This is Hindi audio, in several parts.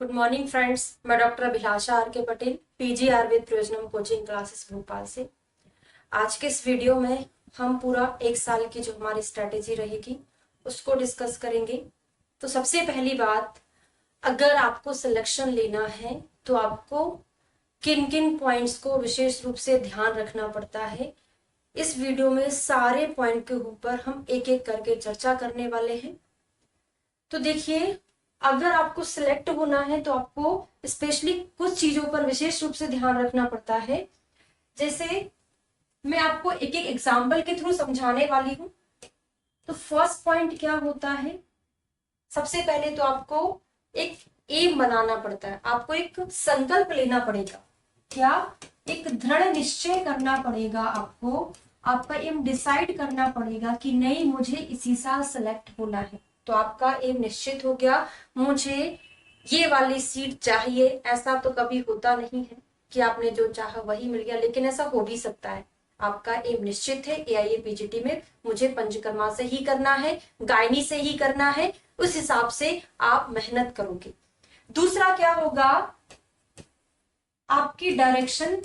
Good morning friends. मैं doctor Abhilasha R K Patel, PG Ayurveda Prayojanam coaching classes Bhopal से। आज के इस वीडियो में हम पूरा एक साल की जो हमारी स्ट्रेटेजी रहेगी उसको डिस्कस करेंगे। तो सबसे पहली बात, अगर आपको सिलेक्शन लेना है तो आपको किन किन पॉइंट्स को विशेष रूप से ध्यान रखना पड़ता है। इस वीडियो में सारे पॉइंट के ऊपर हम एक एक करके चर्चा करने वाले हैं। तो देखिए, अगर आपको सिलेक्ट होना है तो आपको स्पेशली कुछ चीजों पर विशेष रूप से ध्यान रखना पड़ता है। जैसे मैं आपको एक एक एग्जाम्पल के थ्रू समझाने वाली हूं। तो फर्स्ट पॉइंट क्या होता है, सबसे पहले तो आपको एक एम बनाना पड़ता है, आपको एक संकल्प लेना पड़ेगा। क्या? एक दृढ़ निश्चय करना पड़ेगा आपको। आपका एम डिसाइड करना पड़ेगा कि नहीं, मुझे इसी साल सेलेक्ट होना है। तो आपका एम निश्चित हो गया, मुझे ये वाली सीट चाहिए। ऐसा तो कभी होता नहीं है कि आपने जो चाहा वही मिल गया, लेकिन ऐसा हो भी सकता है। आपका एम निश्चित है, एआईए पीजीटी में मुझे पंचकर्मा से ही करना है, गायनी से ही करना है। उस हिसाब से आप मेहनत करोगे। दूसरा क्या होगा, आपकी डायरेक्शन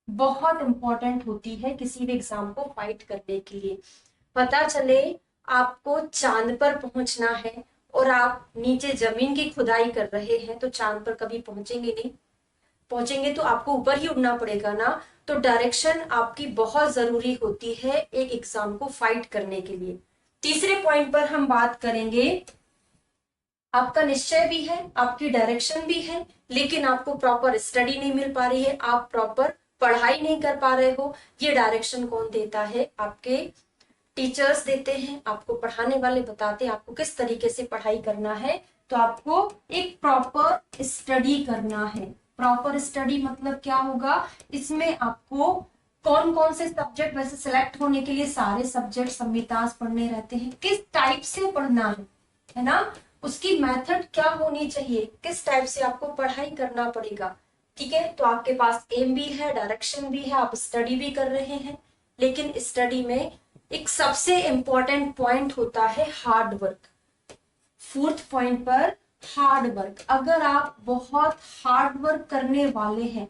बहुत इंपॉर्टेंट होती है किसी भी एग्जाम को फाइट करने के लिए। पता चले आपको चांद पर पहुंचना है और आप नीचे जमीन की खुदाई कर रहे हैं, तो चांद पर कभी पहुंचेंगे नहीं। पहुंचेंगे तो आपको ऊपर ही उड़ना पड़ेगा ना। तो डायरेक्शन आपकी बहुत जरूरी होती है एक एग्जाम को फाइट करने के लिए। तीसरे पॉइंट पर हम बात करेंगे, आपका निश्चय भी है, आपकी डायरेक्शन भी है, लेकिन आपको प्रॉपर स्टडी नहीं मिल पा रही है, आप प्रॉपर पढ़ाई नहीं कर पा रहे हो। ये डायरेक्शन कौन देता है? आपके टीचर्स देते हैं, आपको पढ़ाने वाले बताते हैं आपको किस तरीके से पढ़ाई करना है। तो आपको एक प्रॉपर स्टडी करना है। प्रॉपर स्टडी मतलब क्या होगा, इसमें आपको कौन कौन से सब्जेक्ट, वैसे सिलेक्ट होने के लिए सारे सब्जेक्ट संविदास पढ़ने रहते हैं, किस टाइप से पढ़ना है ना, उसकी मेथड क्या होनी चाहिए, किस टाइप से आपको पढ़ाई करना पड़ेगा। ठीक है, तो आपके पास एम भी है, डायरेक्शन भी है, आप स्टडी भी कर रहे हैं। लेकिन स्टडी में एक सबसे इंपॉर्टेंट पॉइंट होता है हार्ड वर्क। फोर्थ पॉइंट पर हार्ड वर्क। अगर आप बहुत हार्ड वर्क करने वाले हैं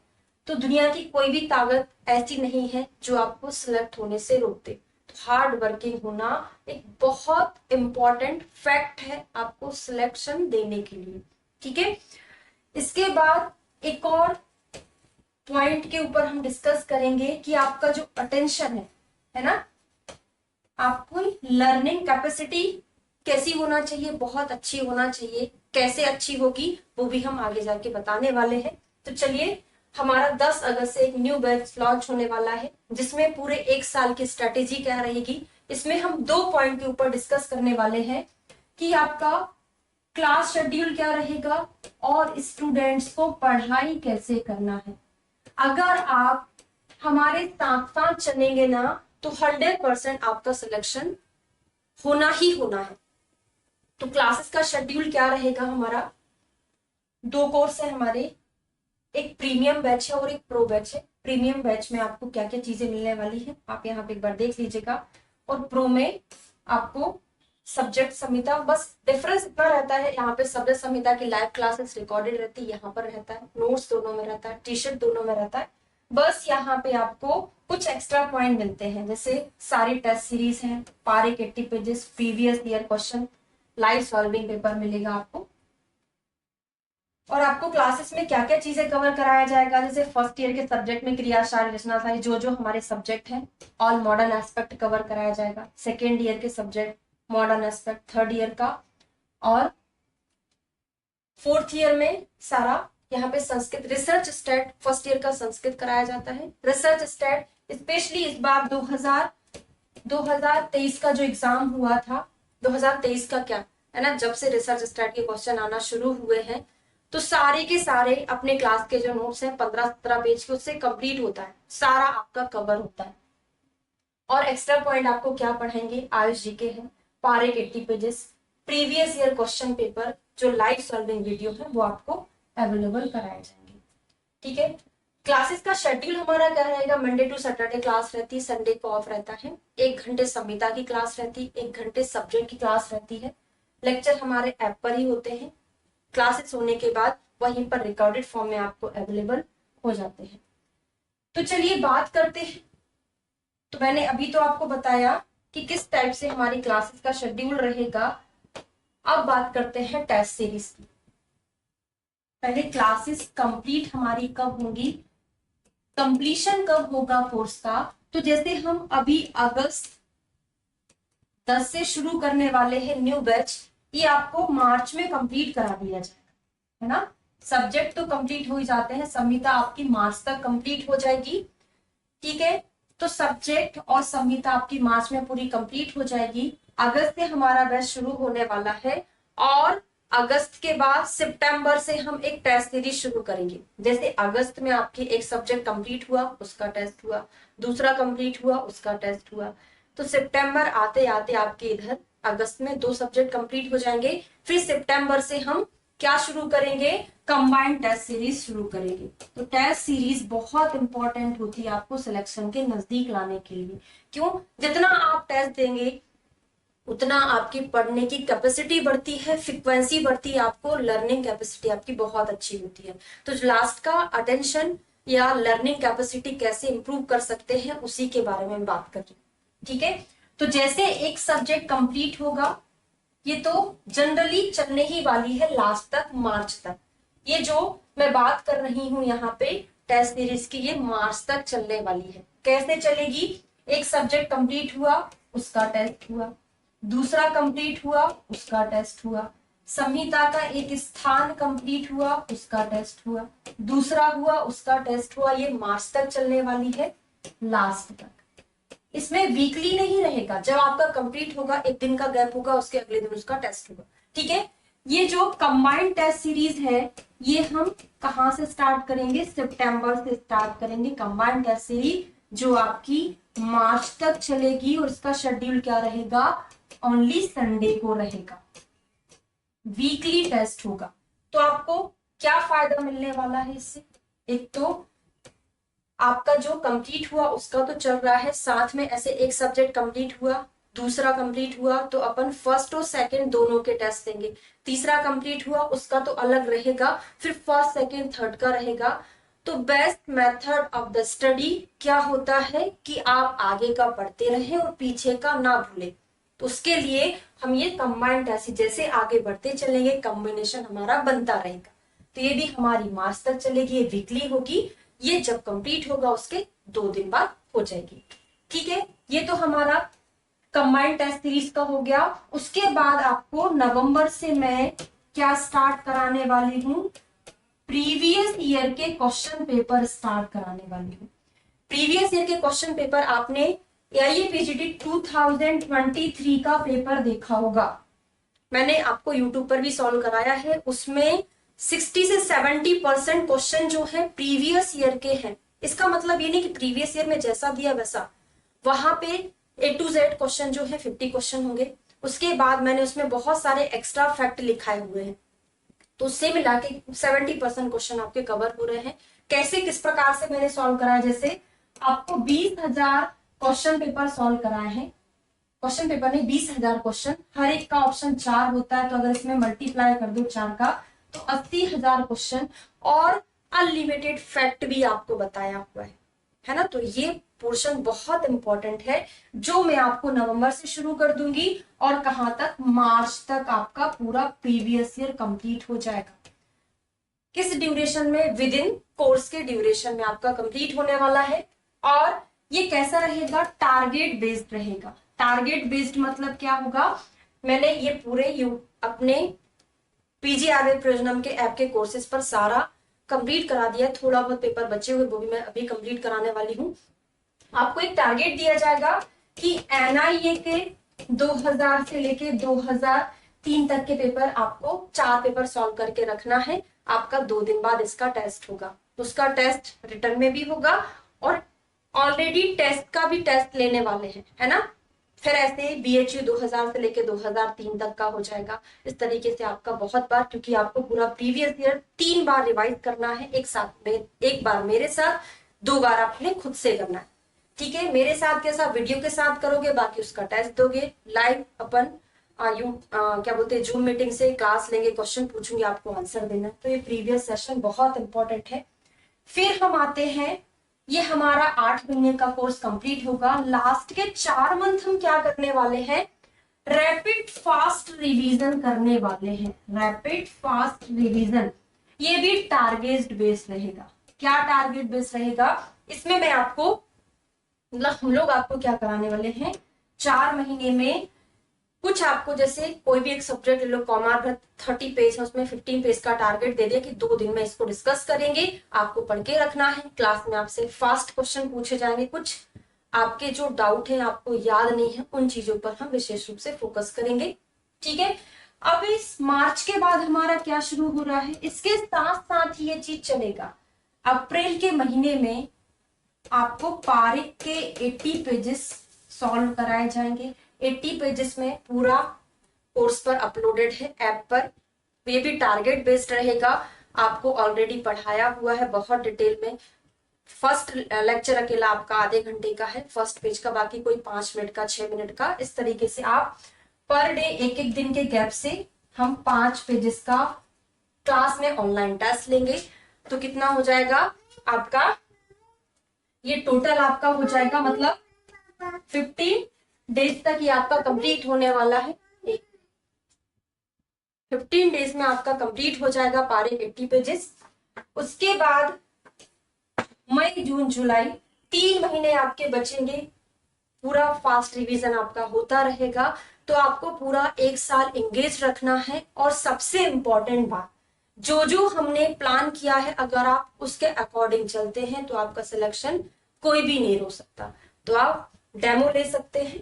तो दुनिया की कोई भी ताकत ऐसी नहीं है जो आपको सिलेक्ट होने से रोक दे। हार्ड वर्किंग होना एक बहुत इंपॉर्टेंट फैक्ट है आपको सिलेक्शन देने के लिए। ठीक है, इसके बाद एक और पॉइंट के ऊपर हम डिस्कस करेंगे कि आपका जो अटेंशन है ना, आपको लर्निंग कैपेसिटी कैसी होना चाहिए, बहुत अच्छी होना चाहिए। कैसे अच्छी होगी वो भी हम आगे जाके बताने वाले हैं। तो चलिए, हमारा 10 अगस्त से एक न्यू बैच लॉन्च होने वाला है जिसमें पूरे एक साल की स्ट्रेटेजी क्या रहेगी। इसमें हम 2 पॉइंट के ऊपर डिस्कस करने वाले हैं कि आपका क्लास शेड्यूल क्या रहेगा और स्टूडेंट्स को पढ़ाई कैसे करना है। अगर आप हमारे साथ साथ चलेंगे ना तो 100% आपका सिलेक्शन होना ही होना है। तो क्लासेस का शेड्यूल क्या रहेगा हमारा, 2 कोर्स है हमारे, एक प्रीमियम बैच है और एक प्रो बैच है। प्रीमियम बैच में आपको क्या क्या चीजें मिलने वाली है आप यहाँ पे एक बार देख लीजिएगा, और प्रो में आपको सब्जेक्ट संहिता, बस डिफरेंस इतना रहता है, यहाँ पे सब्जेक्ट संहिता की लाइव क्लासेस रिकॉर्डेड रहती है, यहाँ पर रहता है नोट्स दोनों में रहता है, टी शर्ट दोनों में रहता है। बस यहाँ पे आपको कुछ एक्स्ट्रा पॉइंट मिलते हैं, जैसे सारी टेस्ट सीरीज हैं, पारिक 80 pages, previous year question, live solving paper मिलेगा आपको। और आपको क्लासेस में क्या क्या चीजें कवर कराया जाएगा, जैसे फर्स्ट ईयर के सब्जेक्ट में क्रियाशाली रचनाशाली जो जो हमारे सब्जेक्ट हैं, ऑल मॉडर्न एस्पेक्ट कवर कराया जाएगा। सेकेंड ईयर के subject modern aspect, third year का, और फोर्थ ईयर में सारा यहाँ पे Sanskrit research state, first year का संस्कृत कराया जाता है। रिसर्च स्टेट स्पेशली इस बार 2023 का जो एग्जाम हुआ था, 2023 का क्या है ना, जब से रिसर्च स्टेट के क्वेश्चन आना शुरू हुए हैं तो सारे के सारे अपने क्लास के जो नोट्स हैं 15-17 पेज के, उससे कंप्लीट होता है, सारा आपका कवर होता है। और एक्स्ट्रा पॉइंट आपको क्या पढ़ाएंगे, आयुष जी के हैं, पारिक 80 pages, previous year question paper, जो लाइव सॉल्विंग वीडियो है वो आपको अवेलेबल कराए जाएंगे। ठीक है, क्लासेस का शेड्यूल हमारा क्या रहेगा, मंडे टू सैटरडे क्लास रहती है, संडे को ऑफ रहता है। 1 घंटे संहिता की क्लास रहती है, 1 घंटे सब्जेक्ट की क्लास रहती है। लेक्चर हमारे ऐप पर ही होते हैं, क्लासेस होने के बाद वहीं पर रिकॉर्डेड फॉर्म में आपको अवेलेबल हो जाते हैं। तो चलिए बात करते हैं। तो मैंने अभी तो आपको बताया कि किस टाइप से हमारी क्लासेस का शेड्यूल रहेगा। अब बात करते हैं टेस्ट सीरीज की। पहले क्लासेस कंप्लीट हमारी कब होंगी, कंप्लीशन कब होगा कोर्स का। तो जैसे हम अभी अगस्त 10 से शुरू करने वाले हैं न्यू बैच, ये आपको मार्च में कंप्लीट करा दिया जाएगा, है ना। सब्जेक्ट तो कंप्लीट हो ही जाते हैं, संहिता आपकी मार्च तक कंप्लीट हो जाएगी, ठीक है। तो सब्जेक्ट और संहिता आपकी मार्च में पूरी कंप्लीट हो जाएगी। अगस्त से हमारा बैच शुरू होने वाला है और अगस्त के बाद सितंबर से हम एक टेस्ट सीरीज शुरू करेंगे। जैसे अगस्त में आपकी एक सब्जेक्ट कंप्लीट हुआ, उसका टेस्ट हुआ, दूसरा कंप्लीट हुआ, उसका टेस्ट हुआ। तो सितंबर आते आते आपके इधर अगस्त में 2 सब्जेक्ट कंप्लीट हो जाएंगे। फिर सितंबर से हम क्या शुरू करेंगे, कंबाइंड टेस्ट सीरीज शुरू करेंगे। तो टेस्ट सीरीज बहुत इंपॉर्टेंट होती है आपको सिलेक्शन के नजदीक लाने के लिए। क्यों, जितना आप टेस्ट देंगे उतना आपकी पढ़ने की कैपेसिटी बढ़ती है, फ्रीक्वेंसी बढ़ती है, आपको लर्निंग कैपेसिटी आपकी बहुत अच्छी होती है। तो लास्ट का अटेंशन या लर्निंग कैपेसिटी कैसे इंप्रूव कर सकते हैं उसी के बारे में बात कर रही हूँ, ठीक है। तो जैसे एक सब्जेक्ट कंप्लीट होगा, ये तो जनरली चलने ही वाली है लास्ट तक, मार्च तक। ये जो मैं बात कर रही हूं यहाँ पे टेस्ट सीरीज की, ये मार्च तक चलने वाली है। कैसे चलेगी, एक सब्जेक्ट कंप्लीट हुआ, उसका टेस्ट हुआ, दूसरा कंप्लीट हुआ, उसका टेस्ट हुआ, संहिता का एक स्थान कंप्लीट हुआ, उसका टेस्ट हुआ, दूसरा हुआ, उसका टेस्ट हुआ। ये मार्च तक चलने वाली है, लास्ट तक। इसमें वीकली नहीं रहेगा, जब आपका कंप्लीट होगा एक दिन का गैप होगा, उसके अगले दिन उसका टेस्ट होगा, ठीक है। ये जो कंबाइंड टेस्ट सीरीज है, ये हम कहां से स्टार्ट करेंगे, सितंबर से स्टार्ट करेंगे। कंबाइंड टेस्ट सीरीज जो आपकी मार्च तक चलेगी और इसका शेड्यूल क्या रहेगा, ओनली संडे को रहेगा, वीकली टेस्ट होगा। तो आपको क्या फायदा मिलने वाला है इससे, एक तो आपका जो कंप्लीट हुआ उसका तो चल रहा है, साथ में ऐसे एक सब्जेक्ट कंप्लीट हुआ, दूसरा कंप्लीट हुआ तो अपन फर्स्ट और सेकंड दोनों के टेस्ट देंगे। तीसरा कंप्लीट हुआ उसका तो अलग रहेगा, फिर फर्स्ट सेकंड थर्ड का रहेगा। तो best method of the study क्या होता है कि आप आगे का पढ़ते रहें और पीछे का ना भूलें। तो उसके लिए हम ये कंबाइंड टेस्ट, जैसे आगे बढ़ते चलेंगे कॉम्बिनेशन हमारा बनता रहेगा। तो ये भी हमारी मार्च तक चलेगी, ये वीकली होगी। ये जब कंप्लीट होगा उसके 2 दिन बाद हो जाएगी, ठीक है। ये तो हमारा कंबाइंड टेस्ट सीरीज का हो गया। उसके बाद आपको नवंबर से मैं क्या स्टार्ट कराने वाली हूं, प्रीवियस ईयर के क्वेश्चन पेपर स्टार्ट कराने वाली हूं। प्रीवियस ईयर के क्वेश्चन पेपर आपने AIPGT 2023 का पेपर देखा होगा, मैंने आपको यूट्यूब पर भी सॉल्व कराया है। उसमें 60 से 70% क्वेश्चन जो है प्रीवियस ईयर के हैं। इसका मतलब ये नहीं कि प्रीवियस ईयर में जैसा दिया वैसा, वहां पे A to Z क्वेश्चन जो है 50 क्वेश्चन होंगे। उसके बाद मैंने उसमें बहुत सारे एक्स्ट्रा फैक्ट लिखाए हुए हैं, तो उससे मिला के 70% क्वेश्चन आपके कवर हो रहे हैं। कैसे, किस प्रकार से मैंने सॉल्व कराया, जैसे आपको 20,000 क्वेश्चन पेपर सॉल्व कराए हैं। क्वेश्चन पेपर में 20,000 क्वेश्चन, हर एक का ऑप्शन 4 होता है, तो अगर इसमें मल्टीप्लाई कर दो 4 का तो 80,000 क्वेश्चन, और अनलिमिटेड फैक्ट भी आपको बताया हुआ है ना। तो ये पोर्शन बहुत इंपॉर्टेंट है जो मैं आपको नवंबर से शुरू कर दूंगी और कहां तक, मार्च तक आपका पूरा प्रीवियस ईयर कंप्लीट हो जाएगा। किस ड्यूरेशन में, विद इन कोर्स के ड्यूरेशन में आपका कंप्लीट होने वाला है। और ये कैसा रहेगा, टारगेट बेस्ड रहेगा। टारगेट बेस्ड मतलब क्या होगा, मैंने ये पूरे अपने PGRB प्रोजनम के ऐप के कोर्सेज पर सारा कंप्लीट करा दिया। थोड़ा बहुत पेपर बचे हुए वो भी मैं अभी कंप्लीट कराने वाली हूँ। आपको एक टारगेट दिया जाएगा कि NIA के 2000 से लेके 2003 तक के पेपर, आपको 4 पेपर सॉल्व करके रखना है। आपका 2 दिन बाद इसका टेस्ट होगा, उसका टेस्ट रिटर्न में भी होगा और ऑलरेडी टेस्ट का भी टेस्ट लेने वाले हैं, है ना। फिर ऐसे BHU 2000 से लेके 2003 तक का हो जाएगा। इस तरीके से आपका बहुत बार, क्योंकि आपको पूरा प्रीवियस ईयर 3 बार रिवाइज करना है एक साथ में, एक बार मेरे साथ, 2 बार आपने खुद से करना है, ठीक है। मेरे साथ कैसा, वीडियो के साथ करोगे, बाकी उसका टेस्ट दोगे लाइव अपन क्या बोलते हैं जूम मीटिंग से क्लास लेंगे, क्वेश्चन पूछूंगी, आपको आंसर देना है। तो ये प्रीवियस सेशन बहुत इंपॉर्टेंट है। फिर हम आते हैं, ये हमारा 8 महीने का कोर्स कंप्लीट होगा। लास्ट के 4 मंथ हम क्या करने वाले हैं, रैपिड फास्ट रिवीजन करने वाले हैं। रैपिड फास्ट रिवीजन, ये भी टारगेट बेस्ड रहेगा। क्या टारगेट बेस्ड रहेगा, इसमें मैं आपको मतलब हम लोग आपको क्या कराने वाले हैं, 4 महीने में कुछ आपको, जैसे कोई भी एक सब्जेक्ट ले लो, कॉमर्स अगर 30 पेज है उसमें 15 पेज का टारगेट दे दिया कि 2 दिन में इसको डिस्कस करेंगे, आपको पढ़ के रखना है। क्लास में आपसे फास्ट क्वेश्चन पूछे जाएंगे, कुछ आपके जो डाउट है आपको याद नहीं है उन चीजों पर हम विशेष रूप से फोकस करेंगे। ठीक है, अब इस मार्च के बाद हमारा क्या शुरू हो रहा है, इसके साथ साथ ये चीज चलेगा। अप्रैल के महीने में आपको पारिक के 80 पेजेस सॉल्व कराए जाएंगे। 80 पेजेस में पूरा कोर्स पर अपलोडेड है ऐप पर। ये भी टारगेट बेस्ड रहेगा, आपको ऑलरेडी पढ़ाया हुआ है बहुत डिटेल में। फर्स्ट लेक्चर अकेला आपका आधे घंटे का है फर्स्ट पेज का, बाकी कोई 5 मिनट का 6 मिनट का। इस तरीके से आप पर डे एक एक दिन के गैप से हम 5 पेजेस का क्लास में ऑनलाइन टेस्ट लेंगे। तो कितना हो जाएगा आपका, ये टोटल आपका हो जाएगा मतलब 15 डेज तक ये आपका कंप्लीट होने वाला है। 15 डेज में आपका कंप्लीट हो जाएगा पारे 80 पेजेस। उसके बाद मई जून जुलाई 3 महीने आपके बचेंगे, पूरा फास्ट रिवीजन आपका होता रहेगा। तो आपको पूरा 1 साल एंगेज रखना है। और सबसे इंपॉर्टेंट बात, जो जो हमने प्लान किया है अगर आप उसके अकॉर्डिंग चलते हैं तो आपका सिलेक्शन कोई भी नहीं रोक सकता। तो आप डेमो ले सकते हैं,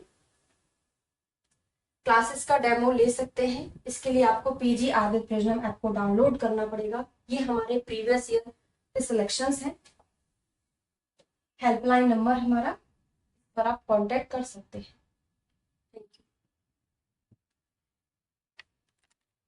क्लासेस का डेमो ले सकते हैं। इसके लिए आपको पीजी आदित्य प्रिज्म ऐप को डाउनलोड करना पड़ेगा। ये हमारे प्रीवियस ईयर के सिलेक्शंस हैं। हेल्पलाइन नंबर हमारा पर आप कांटेक्ट कर सकते हैं। Thank you.